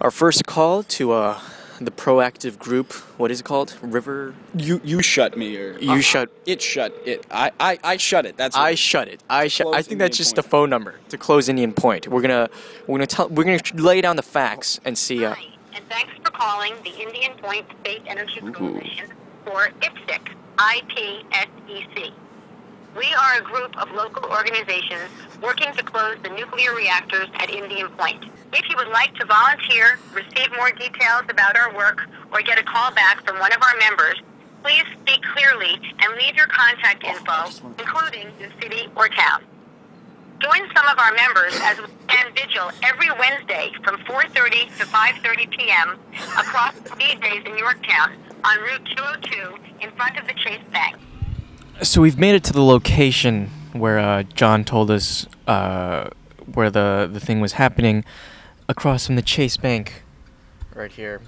Our first call to the proactive group. What is it called? River. You shut me, or You shut. it. Shut it. I shut it. That's I what, shut it. I shut. I Close think that's Indian just Point. the phone number to close Indian Point. We're gonna lay down the facts and see. Hi, and thanks for calling the Indian Point State Energy Coalition, or IPSEC, IPSEC. We are a group of local organizations working to close the nuclear reactors at Indian Point. If you would like to volunteer, receive more details about our work, or get a call back from one of our members, please speak clearly and leave your contact info, including the city or town. Join some of our members as we stand vigil every Wednesday from 4:30 to 5:30 p.m. across the speedways in Yorktown on Route 202 in front of the Chase Bank. So we've made it to the location where John told us where the thing was happening, across from the Chase Bank, right here.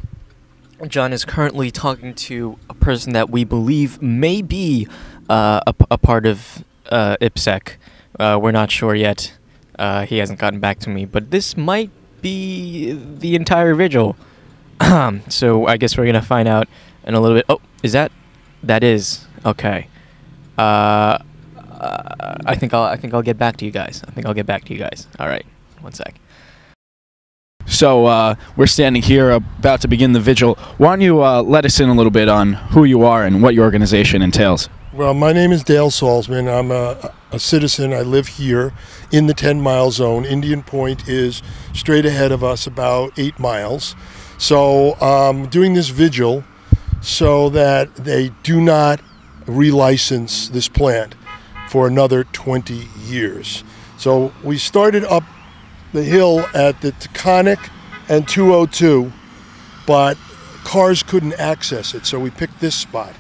John is currently talking to a person that we believe may be a part of IPSEC. We're not sure yet. He hasn't gotten back to me, but this might be the entire vigil. So I guess we're gonna find out in a little bit. Oh, is that? That is okay. I think I'll get back to you guys. All right, one sec. So we're standing here about to begin the vigil. Why don't you let us in a little bit on who you are and what your organization entails? Well, my name is Dale Salzman. I'm a citizen. I live here in the 10-mile zone. Indian Point is straight ahead of us, about 8 miles. So doing this vigil so that they do not relicense this plant for another 20 years. So we started up the hill at the Taconic and 202, but cars couldn't access it, so we picked this spot.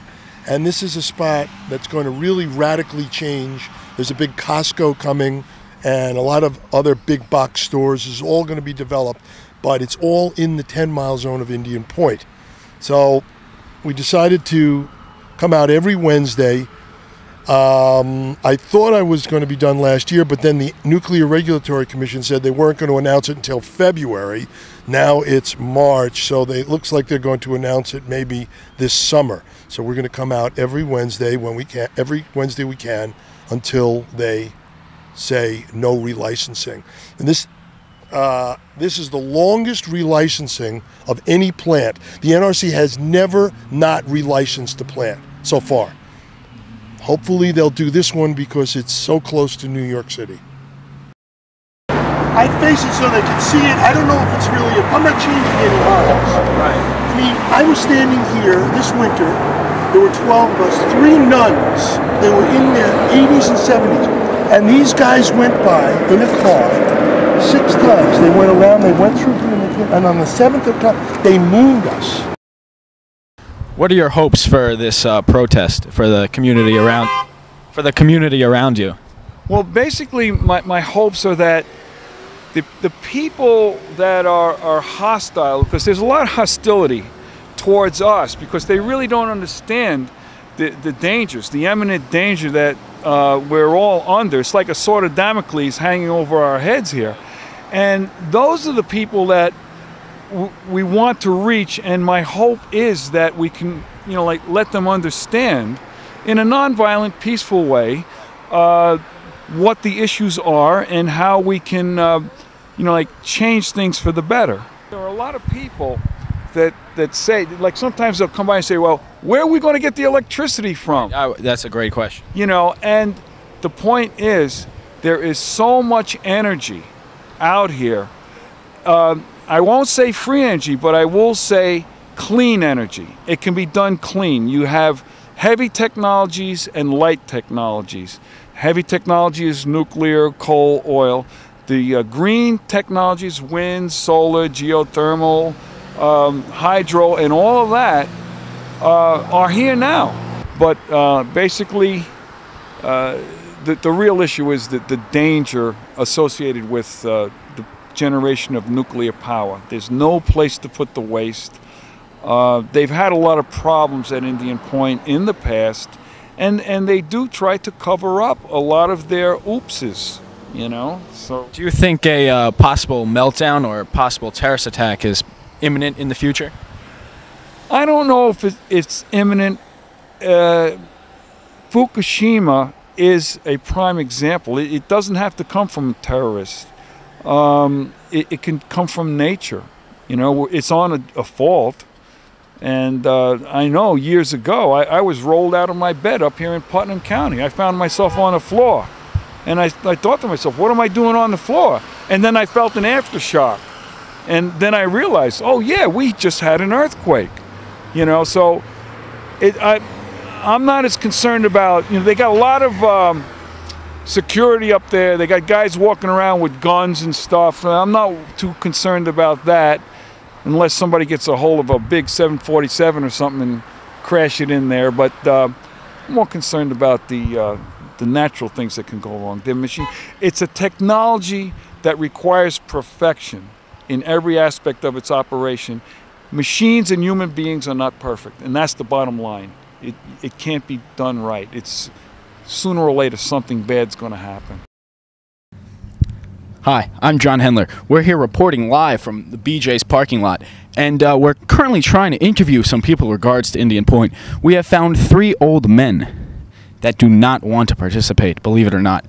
And this is a spot that's going to really radically change. There's a big Costco coming and a lot of other big box stores. This is all going to be developed, but it's all in the 10-mile zone of Indian Point. So we decided to come out every Wednesday. I thought I was going to be done last year, but then the Nuclear Regulatory Commission said they weren't going to announce it until February. Now it's March, so it looks like they're going to announce it maybe this summer. So we're going to come out every Wednesday when we can, until they say no relicensing. And this is the longest relicensing of any plant. The NRC has never not relicensed a plant so far. Hopefully they'll do this one because it's so close to New York City. I face it so they can see it. I don't know if it's really, I'm not changing any lines. Right. I mean, I was standing here this winter. There were 12 of us, 3 nuns. They were in their 80s and 70s. And these guys went by in a car 6 times. They went around, they went through here, and on the 7th time, they mooned us. What are your hopes for this protest for the community around you? Well, basically, my hopes are that the people that are hostile, because there's a lot of hostility towards us, because they really don't understand the dangers, the imminent danger that we're all under. It's like a sword of Damocles hanging over our heads here. And those are the people that we want to reach, and my hope is that we can, let them understand in a nonviolent, peaceful way what the issues are and how we can, change things for the better. There are a lot of people that say, like, sometimes they'll come by and say, well, where are we going to get the electricity from? That's a great question. And the point is, there is so much energy out here. I won't say free energy, but I will say clean energy. It can be done clean. You have heavy technologies and light technologies. Heavy technology is nuclear, coal, oil. The green technologies, wind, solar, geothermal, hydro, and all of that are here now. But basically, the real issue is that the danger associated with the generation of nuclear power. There's no place to put the waste. They've had a lot of problems at Indian Point in the past, and they do try to cover up a lot of their oopses, So do you think a possible meltdown or possible terrorist attack is imminent in the future? I don't know if it's imminent. Fukushima is a prime example. It doesn't have to come from terrorists. It can come from nature. You know, it's on a fault. And I know years ago, I was rolled out of my bed up here in Putnam County. I found myself on the floor. And I thought to myself, what am I doing on the floor? And then I felt an aftershock. And then I realized, oh yeah, we just had an earthquake. You know, so I'm not as concerned about, you know, they got a lot of security up there. They got guys walking around with guns and stuff. I'm not too concerned about that unless somebody gets a hold of a big 747 or something and crash it in there. But I'm more concerned about the natural things that can go wrong. The machine, it's a technology that requires perfection in every aspect of its operation. Machines and human beings are not perfect, and that's the bottom line. It can't be done right. It's sooner or later something bad's going to happen. Hi, I'm John Hendler. We're here reporting live from the BJ's parking lot, and we're currently trying to interview some people in regards to Indian Point. We have found 3 old men that do not want to participate, believe it or not.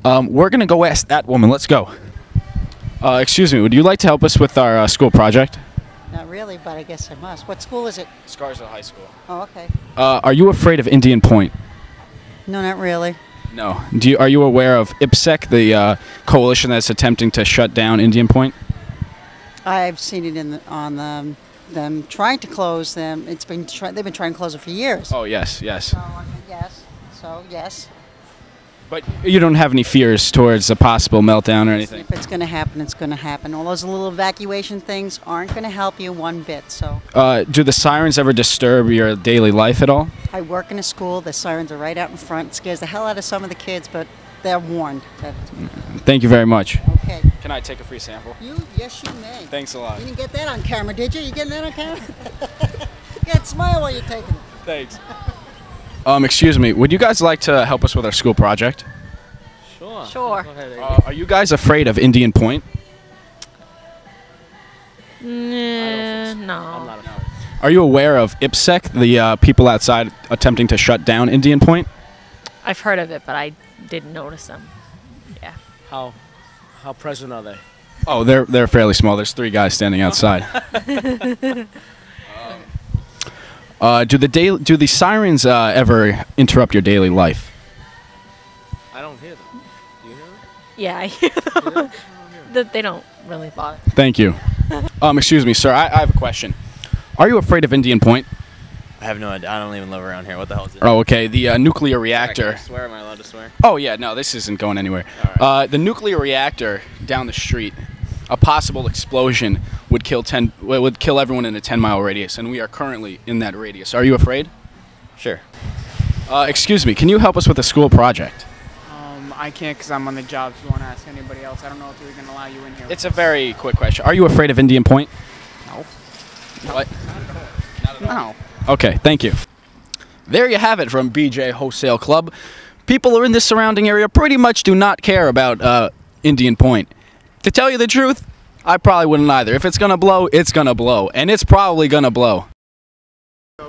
We're going to go ask that woman. Let's go. Excuse me, would you like to help us with our school project? Not really, but I guess I must. What school is it? Scarsdale High School. Oh, okay. Are you afraid of Indian Point? No, not really. No. Are you aware of IPSEC, the coalition that's attempting to shut down Indian Point? I've seen it on them trying to close them. They've been trying to close it for years. Oh, yes, yes. So, yes. So, yes. But you don't have any fears towards a possible meltdown or anything? If it's going to happen, it's going to happen. All those little evacuation things aren't going to help you one bit. So. Do the sirens ever disturb your daily life at all? I work in a school. The sirens are right out in front. It scares the hell out of some of the kids, but they're warned. Thank you very much. Okay. Can I take a free sample? Yes, you may. Thanks a lot. You didn't get that on camera, did you? You getting that on camera? Yeah, smile while you're taking it. Thanks. Excuse me, would you guys like to help us with our school project? Sure. Sure. Go ahead, Are you guys afraid of Indian Point? No. I'm not afraid. Are you aware of IPSEC, the people outside attempting to shut down Indian Point? I've heard of it, but I didn't notice them. Yeah. How present are they? Oh, they're fairly small. There's 3 guys standing outside. Do the sirens ever interrupt your daily life? I don't hear them. Do you hear them? Yeah, I hear them. They don't really bother. Thank you. Excuse me, sir. I have a question. Are you afraid of Indian Point? I have no idea. I don't even live around here. What the hell is it? Oh, okay. The nuclear reactor. Can I swear? Am I allowed to swear? Oh, yeah. No, this isn't going anywhere. All right. The nuclear reactor down the street, a possible explosion would kill everyone in a 10-mile radius, and we are currently in that radius. Are you afraid? Sure. Excuse me. Can you help us with a school project? I can't because I'm on the job. If you want to ask anybody else, I don't know if we're going to allow you in here. It's a very quick question. Are you afraid of Indian Point? No. What? Not at all. No. Okay, thank you. There you have it from BJ Wholesale Club. People in this surrounding area pretty much do not care about Indian Point. To tell you the truth, I probably wouldn't either. If it's going to blow, it's going to blow. And it's probably going to blow.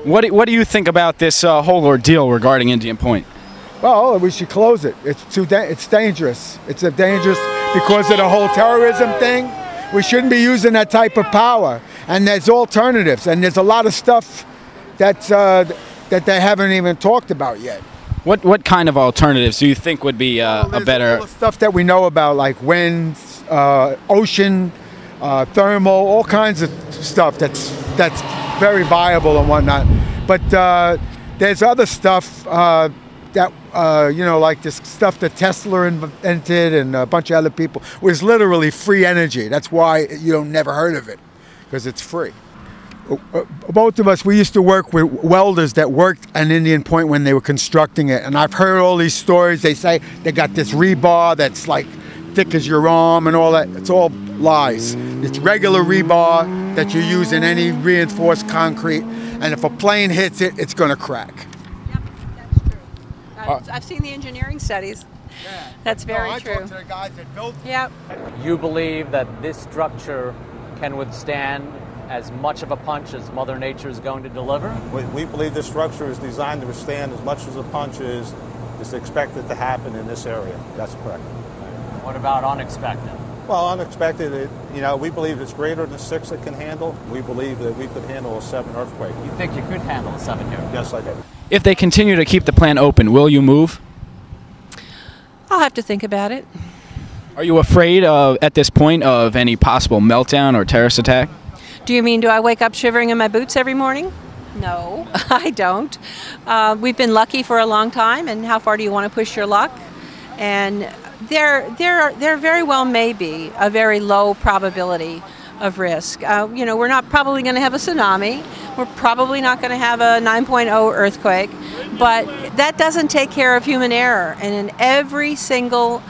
What do you think about this whole ordeal regarding Indian Point? Well, we should close it. It's dangerous. It's dangerous because of the whole terrorism thing. We shouldn't be using that type of power. And there's alternatives. And there's a lot of stuff that they haven't even talked about yet. What kind of alternatives do you think would be a better... All the stuff that we know about, like wind, ocean, thermal, all kinds of stuff that's very viable and whatnot. But there's other stuff that, like this stuff that Tesla invented and a bunch of other people, was literally free energy. That's why you don't never heard of it, because it's free. Both of us, we used to work with welders that worked at Indian Point when they were constructing it. And I've heard all these stories. They say they got this rebar that's like thick as your arm and all that. It's all lies. It's regular rebar that you use in any reinforced concrete. And if a plane hits it, it's going to crack. Yep, that's true. I've seen the engineering studies. Yeah. That's very true. I talked to the guys that built it. Yep. You believe that this structure can withstand as much of a punch as Mother Nature is going to deliver? We believe this structure is designed to withstand as much as a punch is expected to happen in this area. That's correct. What about unexpected? Well, unexpected, we believe it's greater than 6 it can handle. We believe that we could handle a 7 earthquake. You think you could handle a 7 here? Yes, I do. If they continue to keep the plant open, will you move? I'll have to think about it. Are you afraid at this point of any possible meltdown or terrorist attack? Do you mean, do I wake up shivering in my boots every morning? No, I don't. We've been lucky for a long time, and how far do you want to push your luck? And there very well may be a very low probability of risk. We're not probably going to have a tsunami. We're probably not going to have a 9.0 earthquake, but that doesn't take care of human error. And in every single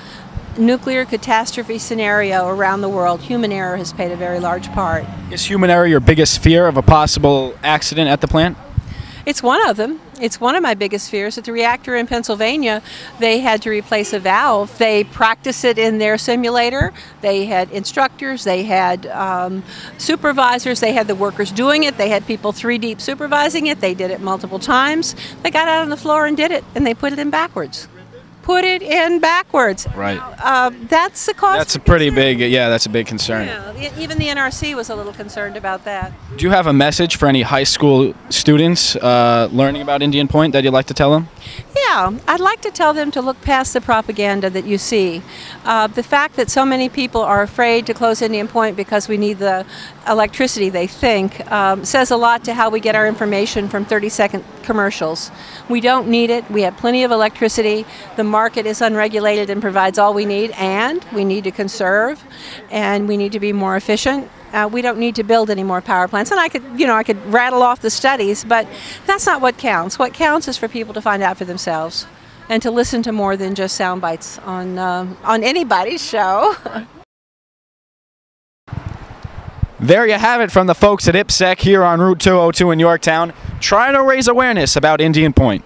nuclear catastrophe scenario around the world, human error has played a very large part. Is human error your biggest fear of a possible accident at the plant? It's one of them. It's one of my biggest fears. At the reactor in Pennsylvania, they had to replace a valve. They practiced it in their simulator. They had instructors. They had supervisors. They had the workers doing it. They had people 3 deep supervising it. They did it multiple times. They got out on the floor and did it, and they put it in backwards. Put it in backwards. Right. That's the cost. That's a pretty big, that's a big concern. Yeah, even the NRC was a little concerned about that. Do you have a message for any high school students learning about Indian Point that you'd like to tell them? Yeah, I'd like to tell them to look past the propaganda that you see. The fact that so many people are afraid to close Indian Point because we need the electricity, they think, says a lot to how we get our information from 30-second commercials. We don't need it. We have plenty of electricity. The market is unregulated and provides all we need, and we need to conserve, and we need to be more efficient. We don't need to build any more power plants. And I could rattle off the studies, but that's not what counts. What counts is for people to find out for themselves and to listen to more than just sound bites on anybody's show. There you have it from the folks at IPSEC here on Route 202 in Yorktown, trying to raise awareness about Indian Point.